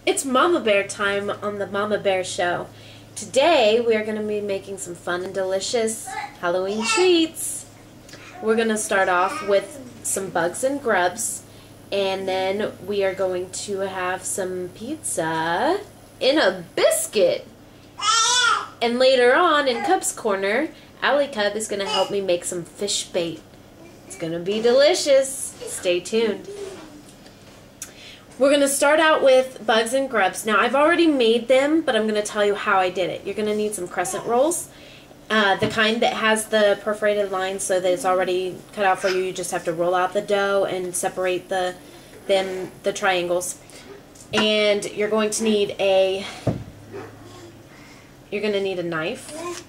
It's Mama Bear time on the Mama Bear Show. Today we are going to be making some fun and delicious Halloween treats. We're going to start off with some bugs and grubs, and then we are going to have some pizza in a biscuit. And later on in Cub's Corner, Allie Cub is going to help me make some fish bait. It's going to be delicious. Stay tuned. We're going to start out with bugs and grubs. Now, I've already made them, but I'm going to tell you how I did it. You're going to need some crescent rolls, the kind that has the perforated lines so that it's already cut out for you. You just have to roll out the dough and separate the triangles. And you're going to need a knife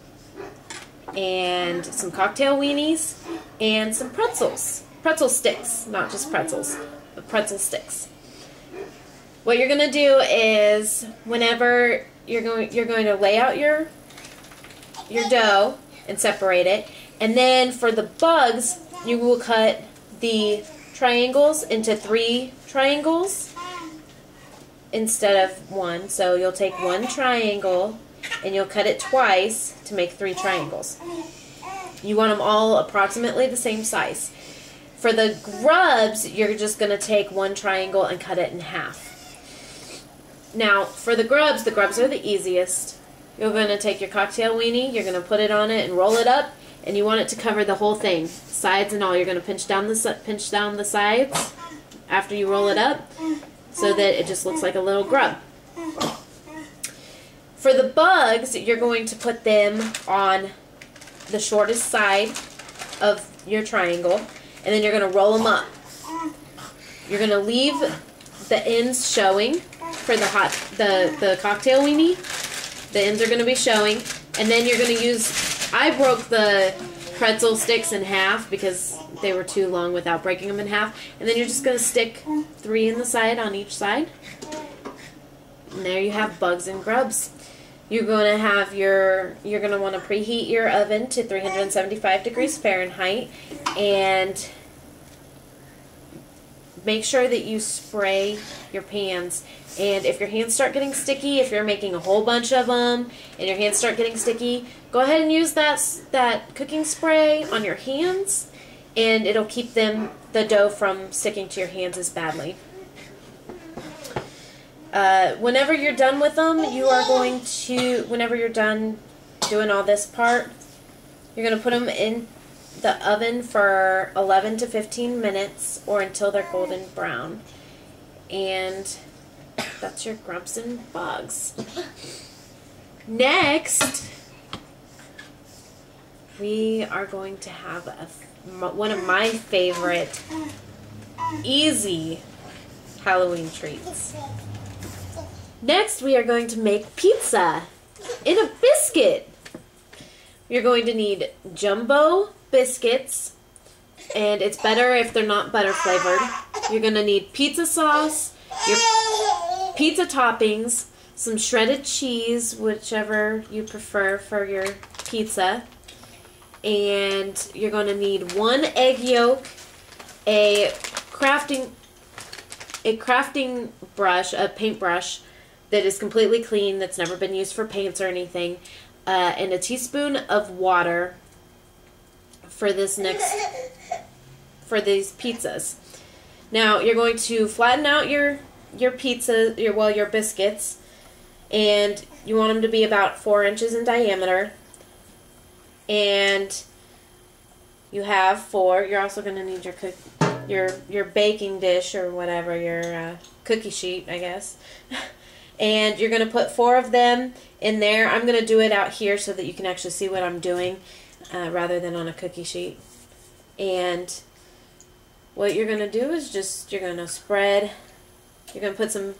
and some cocktail weenies and some pretzels. Pretzel sticks, not just pretzels, but pretzel sticks. What you're going to do is, whenever you're going to lay out your dough and separate it, and then for the bugs, you will cut the triangles into 3 triangles instead of 1. So you'll take 1 triangle and you'll cut it twice to make 3 triangles. You want them all approximately the same size. For the grubs, you're just going to take 1 triangle and cut it in half. Now, for the grubs are the easiest. You're going to take your cocktail weenie, you're going to put it on it and roll it up, and you want it to cover the whole thing, sides and all. You're going to pinch down the sides after you roll it up so that it just looks like a little grub. For the bugs, you're going to put them on the shortest side of your triangle, and then you're going to roll them up. You're going to leave the ends showing for the cocktail weenie. The ends are going to be showing, and then you're going to use, I broke the pretzel sticks in half because they were too long without breaking them in half, and then you're just going to stick 3 in the side on each side, and there you have bugs and grubs. You're going to want to preheat your oven to 375 degrees Fahrenheit, and make sure that you spray your pans. And if your hands start getting sticky, if you're making a whole bunch of them and your hands start getting sticky, go ahead and use that cooking spray on your hands, and it'll keep the dough from sticking to your hands as badly. Whenever you're done with them, whenever you're done doing all this part, you're going to put them in the oven for 11 to 15 minutes or until they're golden brown. And that's your grubs and bugs. Next, we are going to have one of my favorite easy Halloween treats. Next, we are going to make pizza in a biscuit. You're going to need jumbo biscuits, and it's better if they're not butter flavored. You're going to need pizza sauce, your pizza toppings, some shredded cheese, whichever you prefer for your pizza, and you're going to need 1 egg yolk, a crafting brush, a paintbrush that is completely clean, that's never been used for paints or anything, and a teaspoon of water for these pizzas. Now you're going to flatten out your biscuits, and you want them to be about 4 inches in diameter. And you have 4. You're also going to need your baking dish or whatever, your cookie sheet, I guess. And you're going to put 4 of them in there. I'm going to do it out here so that you can actually see what I'm doing rather than on a cookie sheet. And what you're going to do is you're going to put some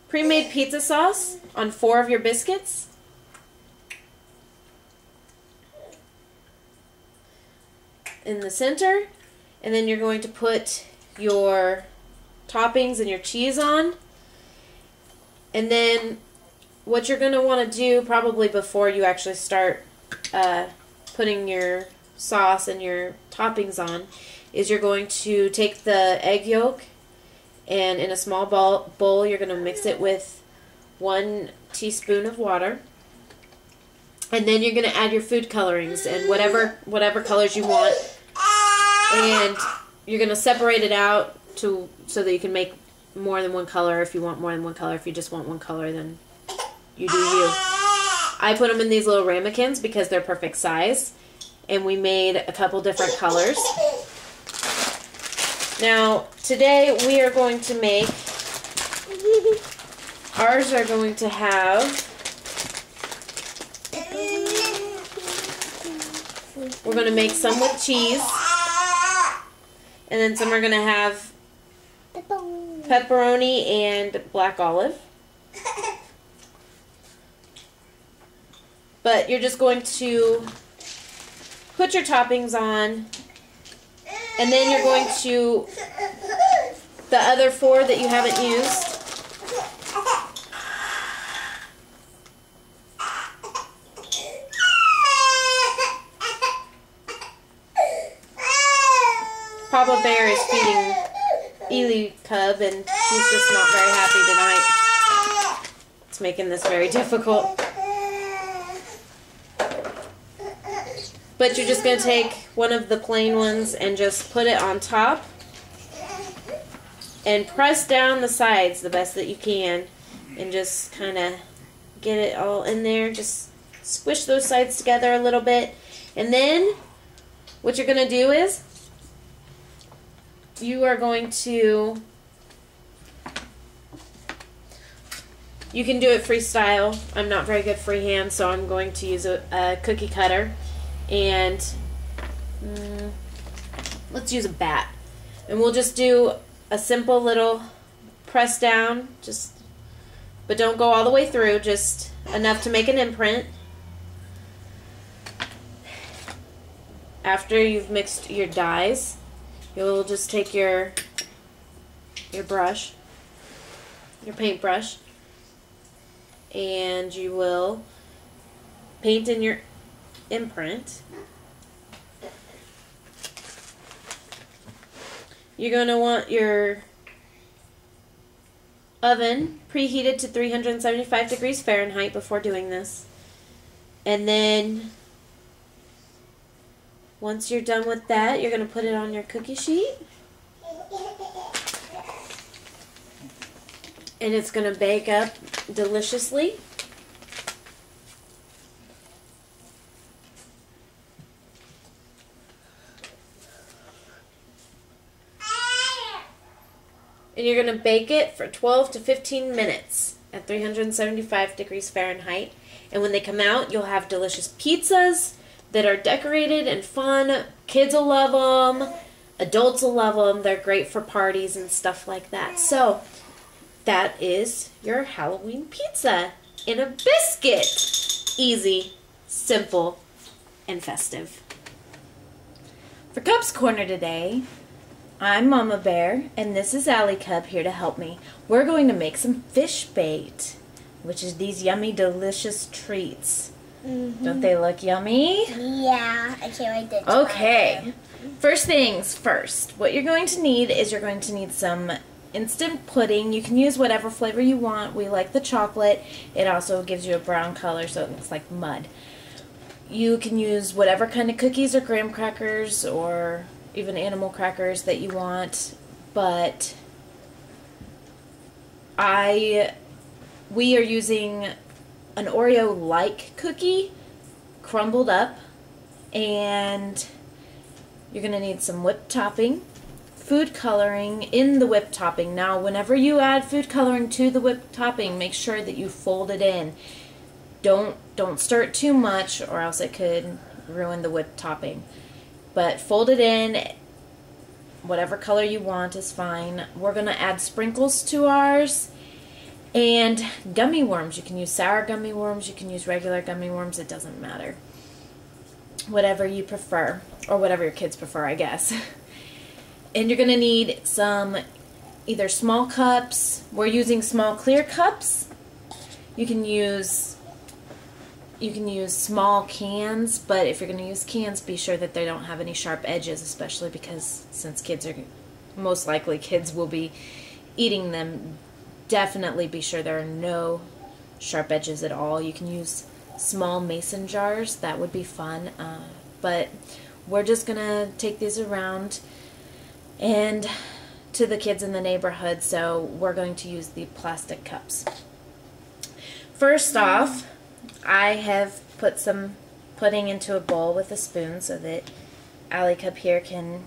pre-made pizza sauce on 4 of your biscuits. In the center. And then you're going to put your toppings and your cheese on. And then what you're going to want to do, probably before you actually start putting your sauce and your toppings on is you're going to take the egg yolk, and in a small bowl you're going to mix it with 1 teaspoon of water. And then you're going to add your food colorings and whatever colors you want. And you're going to separate it out so that you can make more than one color if you want more than one color. If you just want one color, then you do you. I put them in these little ramekins because they're perfect size. And we made a couple different colors. Now, today we are going to make, ours are going to have, we're going to make some with cheese, and then some are going to have pepperoni and black olive. But you're just going to put your toppings on, and then you're going to, the other 4 that you haven't used, Papa Bear is feeding Ely Cub, and she's just not very happy tonight. It's making this very difficult. But you're just going to take one of the plain ones and just put it on top and press down the sides the best that you can and just kind of get it all in there. Just squish those sides together a little bit. And then what you're going to do is you are going to, you can do it freestyle. I'm not very good freehand, so I'm going to use a cookie cutter. And let's use a bat, and we'll just do a simple little press down, but don't go all the way through, just enough to make an imprint. After you've mixed your dyes, you'll just take your brush, your paintbrush, and you will paint in your imprint. You're going to want your oven preheated to 375 degrees Fahrenheit before doing this. And then once you're done with that, you're going to put it on your cookie sheet. And it's going to bake up deliciously. And you're going to bake it for 12 to 15 minutes at 375 degrees Fahrenheit. And when they come out, you'll have delicious pizzas that are decorated and fun. Kids will love them. Adults will love them. They're great for parties and stuff like that. So that is your Halloween pizza in a biscuit. Easy, simple, and festive. For Cub's Corner today, I'm Mama Bear, and this is Allie Cub here to help me. We're going to make some fish bait, which is these yummy, delicious treats. Don't they look yummy? Yeah, I can't wait to try Okay, first things first. What you're going to need is you're going to need some instant pudding. You can use whatever flavor you want. We like the chocolate. It also gives you a brown color, so it looks like mud. You can use whatever kind of cookies or graham crackers or even animal crackers that you want, but we are using an Oreo-like cookie, crumbled up, and you're going to need some whipped topping, food coloring in the whipped topping. Now, whenever you add food coloring to the whipped topping, make sure that you fold it in. Don't stir it too much, or else it could ruin the whipped topping. But fold it in. Whatever color you want is fine. We're going to add sprinkles to ours. And gummy worms. You can use sour gummy worms. You can use regular gummy worms. It doesn't matter. Whatever you prefer. Or whatever your kids prefer, I guess. And you're going to need some either small cups. We're using small clear cups. You can use You can use small cans, but if you're going to use cans, be sure that they don't have any sharp edges, especially because since kids are, most likely kids will be eating them, definitely be sure there are no sharp edges at all. You can use small mason jars, that would be fun, but we're just going to take these around and to the kids in the neighborhood, so we're going to use the plastic cups. First off, I have put some pudding into a bowl with a spoon so that Allie Cup here can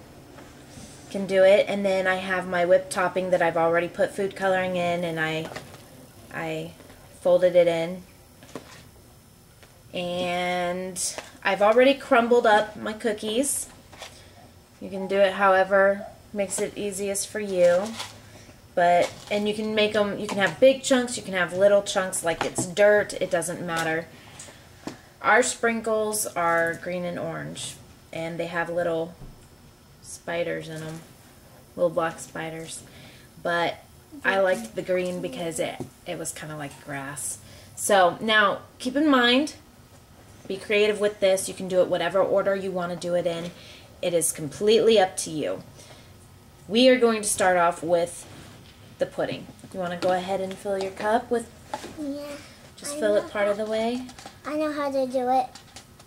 do it, and then I have my whipped topping that I've already put food coloring in, and I folded it in, and I've already crumbled up my cookies. You can do it however makes it easiest for you. And you can make them, you can have big chunks, you can have little chunks like it's dirt, it doesn't matter. Our sprinkles are green and orange, and they have little spiders in them, little black spiders. But I liked the green because it was kind of like grass. So now keep in mind, be creative with this. You can do it whatever order you want to do it in. It is completely up to you. We are going to start off with the pudding. You want to go ahead and fill your cup with? Yeah. Just fill it part of the way. I know how to do it.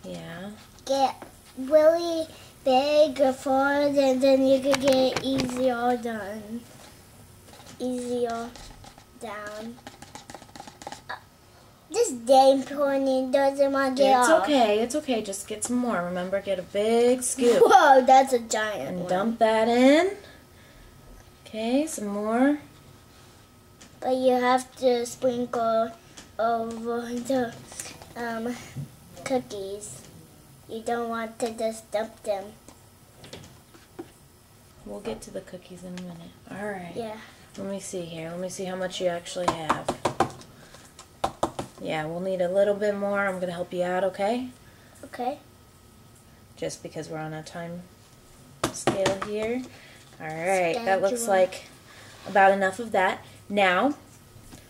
Yeah. Get really big or forward, and then you can get it easier done. Easier down. This dang pony doesn't want to get It's off. okay. It's okay. Just get some more. Remember, get a big scoop. Whoa, that's a giant And one. dump that in. Okay, some more. But you have to sprinkle over the cookies. You don't want to just dump them. We'll get to the cookies in a minute. All right. Yeah. Let me see here. Let me see how much you actually have. Yeah, we'll need a little bit more. I'm going to help you out, okay? Okay. Just because we're on a time scale here. All right, that looks like about enough of that. Now,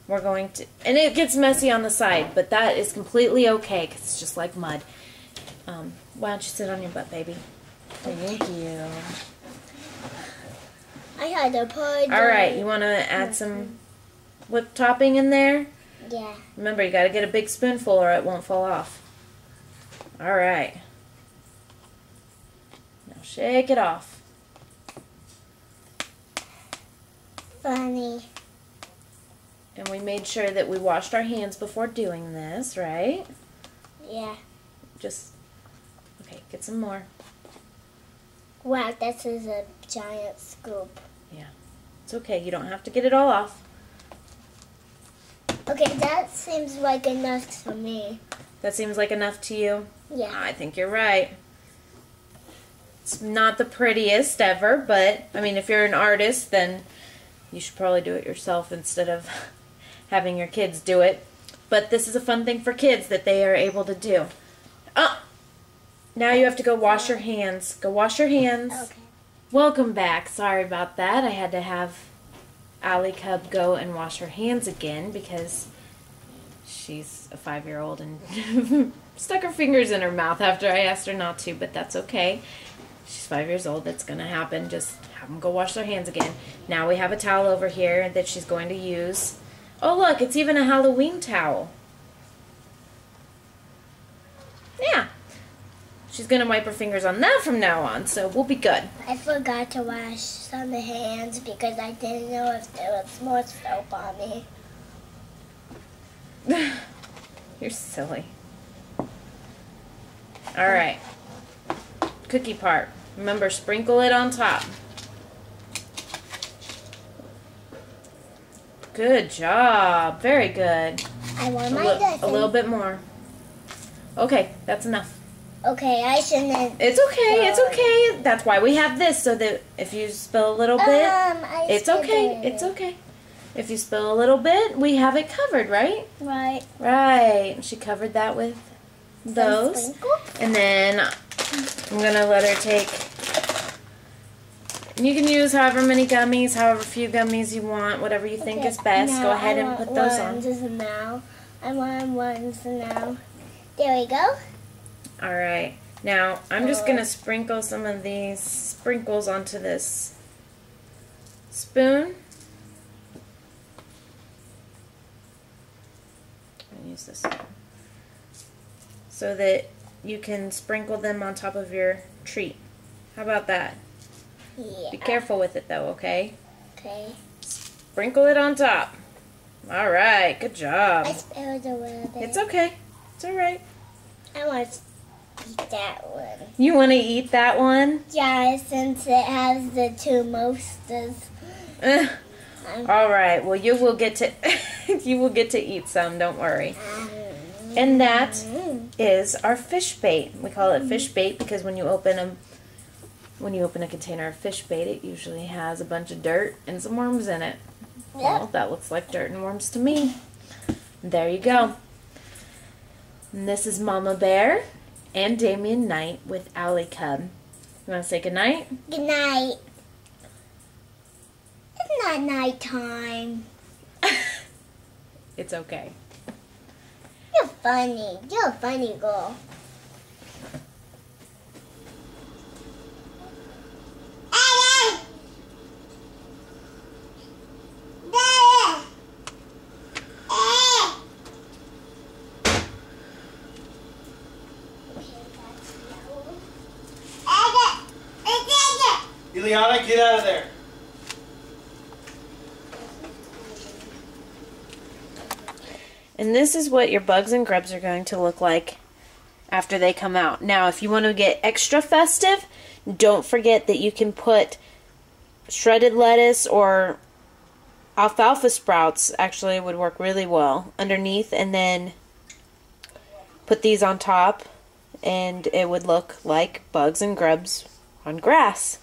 we're going to, and it gets messy on the side, but that is completely okay because it's just like mud. Why don't you sit on your butt, baby? Thank you. I had to put. All right, you want to add some whipped topping in there? Yeah. Remember, you got to get a big spoonful or it won't fall off. All right. Now shake it off. Funny. And we made sure that we washed our hands before doing this, right? Yeah. Just, okay, get some more. Wow, this is a giant scoop. Yeah. It's okay. You don't have to get it all off. Okay, that seems like enough for me. That seems like enough to you? Yeah. I think you're right. It's not the prettiest ever, but, I mean, if you're an artist, then you should probably do it yourself instead of having your kids do it. But this is a fun thing for kids that they are able to do. Oh! Now you have to go wash your hands. Go wash your hands. Okay. Welcome back. Sorry about that. I had to have Allie Cub go and wash her hands again because she's a 5-year-old and stuck her fingers in her mouth after I asked her not to, but that's okay. She's 5 years old. That's going to happen. Just have them go wash their hands again. Now we have a towel over here that she's going to use. Oh, look, it's even a Halloween towel. Yeah. She's going to wipe her fingers on that from now on, so we'll be good. I forgot to wash some hands because I didn't know if there was more soap on me. You're silly. Alright. Cookie part. Remember, sprinkle it on top. Good job. Very good. I want my A little bit more. Okay, that's enough. Okay, I shouldn't. It's okay, it's okay. That's why we have this, so that if you spill a little bit, it's okay, it's okay. If you spill a little bit, we have it covered, right? Right. Right. She covered that with those. Sprinkles? And then I'm going to let her take, you can use however many gummies, however few gummies you want, whatever you think is best. Now Go ahead I and want put those ones on. now. I want ones now. There we go. Alright, now I'm just going to sprinkle some of these sprinkles onto this spoon. I'm use this one so that you can sprinkle them on top of your treat. How about that? Yeah. Be careful with it though, okay? Okay. Sprinkle it on top. Alright, good job. I spilled a little bit. It's okay. It's alright. I want to eat that one. You want to eat that one? Yeah, since it has the two mostas. Alright, well you will get to you will get to eat some, don't worry. And that is our fish bait. We call it fish bait because when you open a container of fish bait, it usually has a bunch of dirt and some worms in it. Yep. Well, that looks like dirt and worms to me. There you go. And this is Mama Bear and Damien Knight with Allie Cub. You want to say goodnight? Good night. It's not nighttime. It's okay. You're funny. You're a funny girl. Ileana, get out of there. And this is what your bugs and grubs are going to look like after they come out. Now, if you want to get extra festive, don't forget that you can put shredded lettuce or alfalfa sprouts, actually would work really well, underneath, and then put these on top, and it would look like bugs and grubs on grass.